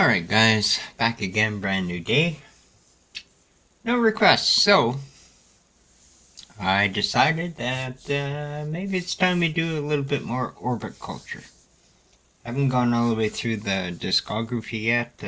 Alright guys, back again, brand new day. No requests, so I decided that maybe it's time we do a little bit more orbit culture. I haven't gone all the way through the discography yet.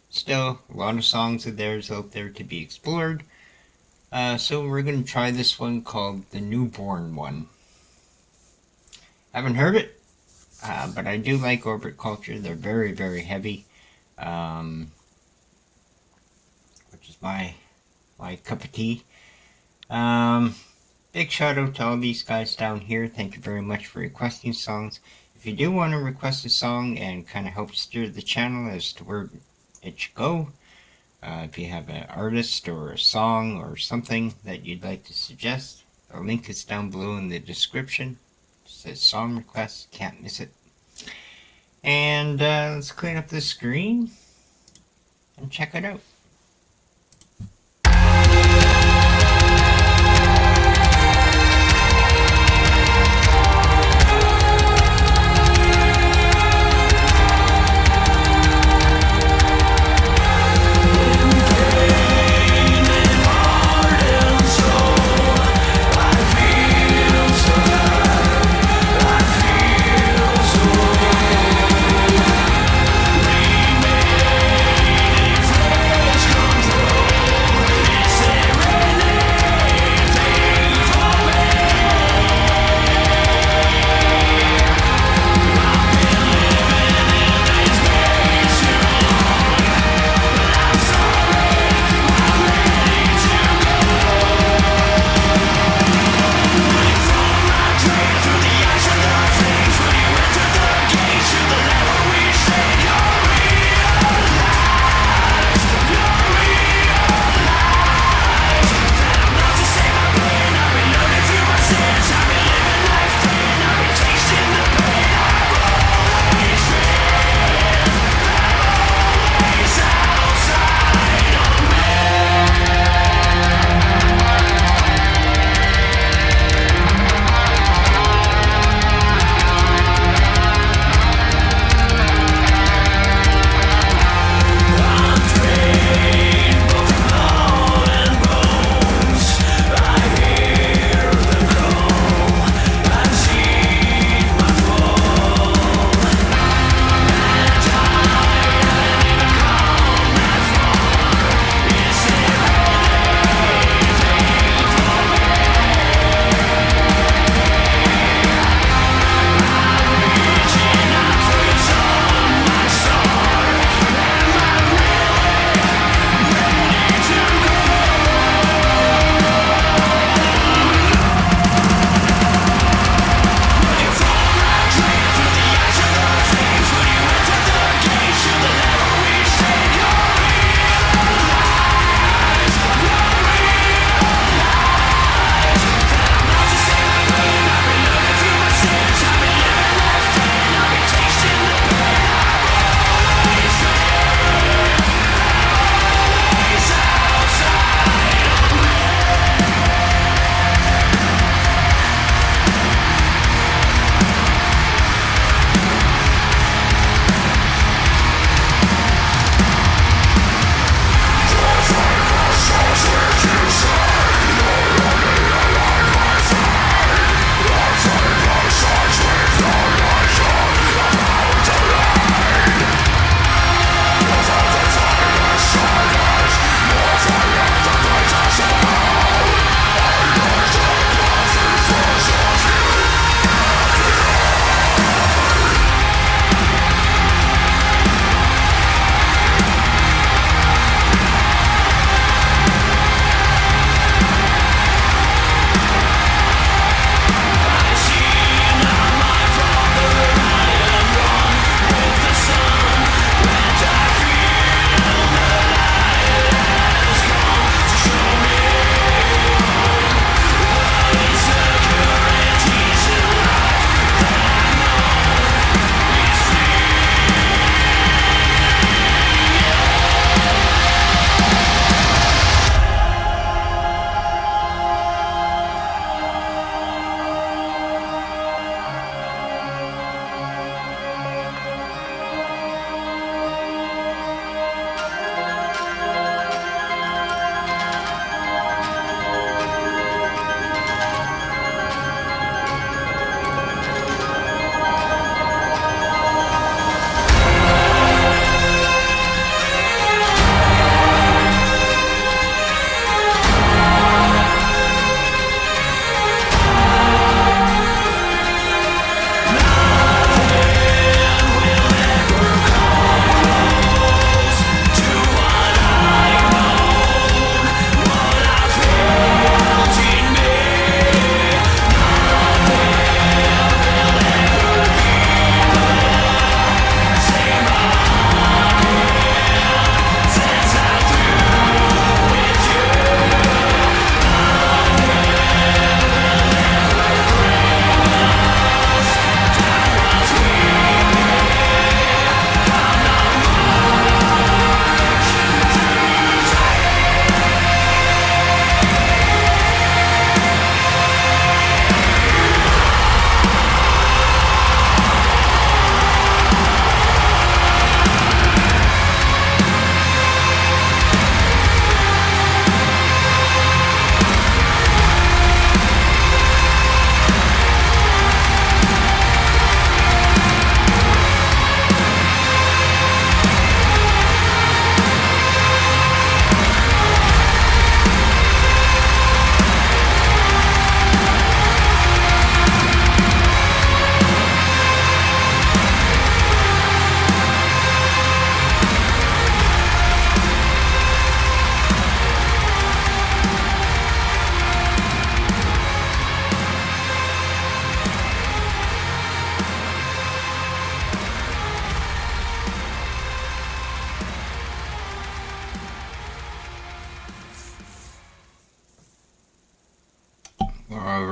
Still, a lot of songs of theirs out there to be explored. So we're going to try this one called The Newborn One. Haven't heard it, but I do like orbit culture. They're very, very heavy. Which is my cup of tea. Big shout out to all these guys down here. Thank you very much for requesting songs. If you do want to request a song and kind of help steer the channel as to where it should go, if you have an artist or a song or something that you'd like to suggest, the link is down below in the description. It says song requests, can't miss it. And let's clean up the screen and check it out.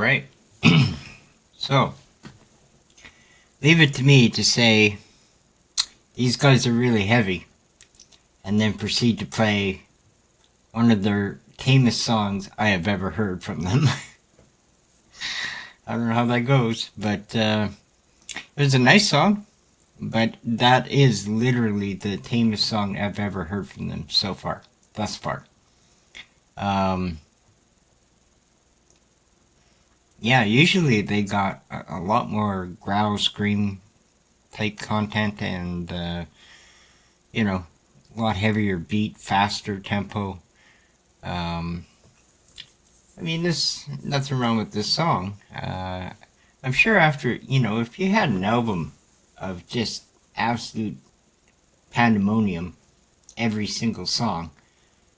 Alright. So, leave it to me to say these guys are really heavy, and then proceed to play one of their tamest songs I have ever heard from them. I don't know how that goes, but it was a nice song, but that is literally the tamest song I've ever heard from them so far, thus far. Yeah, usually they got a lot more growl, scream type content, and you know, a lot heavier beat, faster tempo. I mean, there's nothing wrong with this song. I'm sure after, if you had an album of just absolute pandemonium, every single song,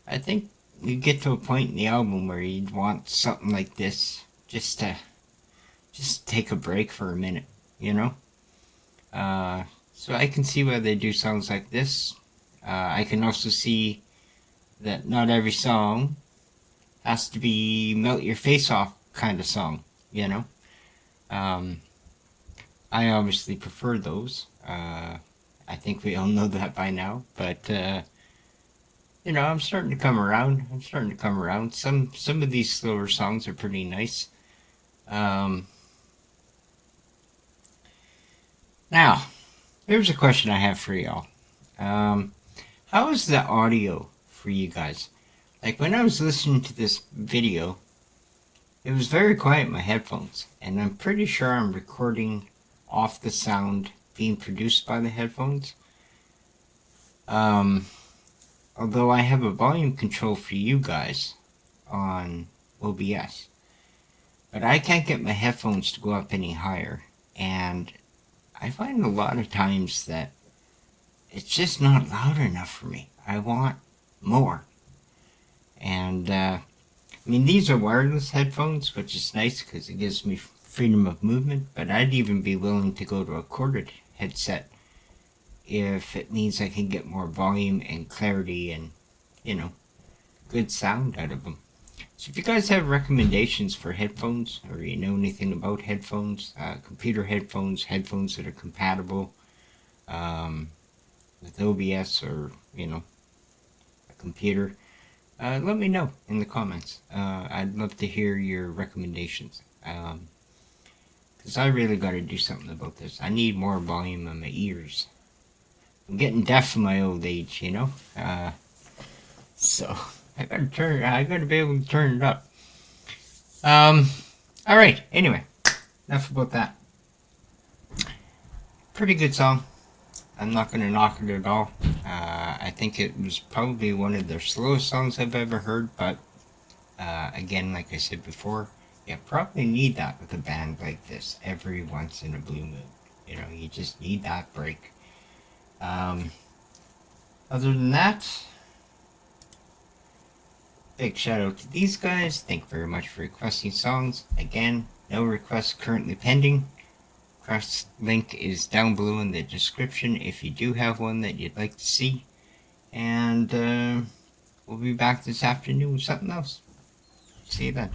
I think you'd get to a point in the album where you'd want something like this just to take a break for a minute, So I can see why they do songs like this. I can also see that not every song has to be melt your face off kind of song, I obviously prefer those. I think we all know that by now, but I'm starting to come around. Some of these slower songs are pretty nice. Now, here's a question I have for y'all. How is the audio for you guys? Like, when I was listening to this video, it was very quiet in my headphones, and I'm pretty sure I'm recording off the sound being produced by the headphones. Although I have a volume control for you guys on OBS, but I can't get my headphones to go up any higher, and I find a lot of times that it's just not loud enough for me. I want more. And I mean, these are wireless headphones, which is nice because it gives me freedom of movement, but I'd even be willing to go to a corded headset if it means I can get more volume and clarity and, good sound out of them. So if you guys have recommendations for headphones, or you know anything about headphones, computer headphones, headphones that are compatible with OBS or, a computer, let me know in the comments. I'd love to hear your recommendations. Because I really got to do something about this. I need more volume in my ears. I'm getting deaf in my old age, so I gotta be able to turn it up. Alright, anyway, enough about that. Pretty good song. I'm not gonna knock it at all. I think it was probably one of their slowest songs I've ever heard, but again, like I said before, you probably need that with a band like this every once in a blue moon. You just need that break. Other than that, big shout out to these guys. Thank you very much for requesting songs. Again, no requests currently pending. Request link is down below in the description if you do have one that you'd like to see. And we'll be back this afternoon with something else. See you then.